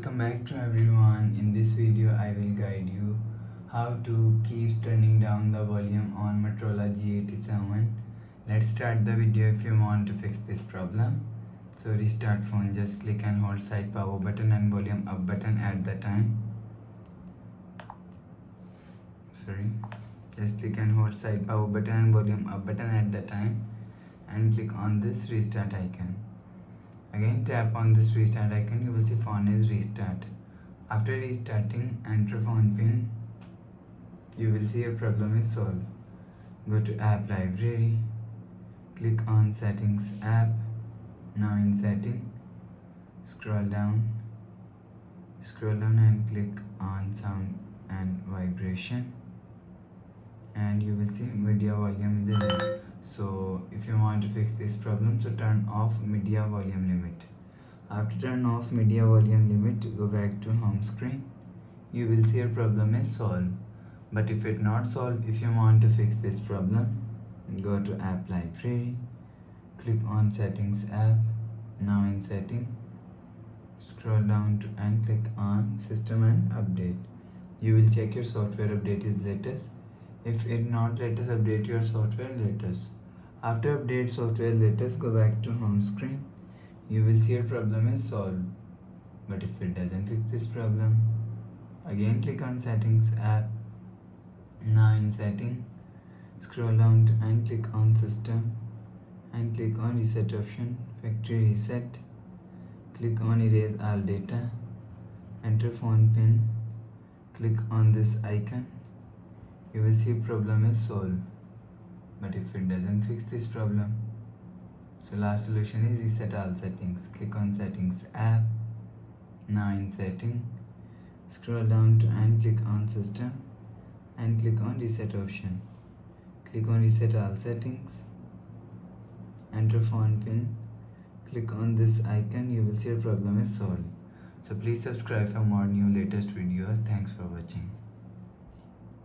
welcome back to everyone. In this video I will guide you how to keep turning down the volume on Motorola G87. Let's start the video. If you want to fix this problem, so restart phone, just click and hold side power button and volume up button at the time. Just click and hold side power button and volume up button at the time and click on this restart icon. Again tap on this restart icon, you will see phone is restart. After restarting, enter phone pin. You will see your problem is solved. Go to app library, click on settings app. Now in setting, scroll down and click on sound and vibration, and you will see media volume is there. So if you want to fix this problem, so turn off media volume limit. After turn off media volume limit, go back to home screen. You will see your problem is solved. But if it not solved, if you want to fix this problem, go to app library, click on settings app. Now in setting, scroll down to and click on system and update. You will check your software update is latest. If it not latest, update your software latest. After update software latest, go back to home screen. You will see your problem is solved. But if it doesn't fix this problem, again click on settings app. Now in setting, scroll down to and click on system and click on reset option, factory reset. Click on erase all data, enter phone pin, click on this icon. You will see problem is solved. But if it doesn't fix this problem, so last solution is reset all settings. Click on settings app. Now in setting, scroll down to and click on system and click on reset option. Click on reset all settings, enter phone pin, click on this icon. You will see your problem is solved. So please subscribe for more new latest videos. Thanks for watching.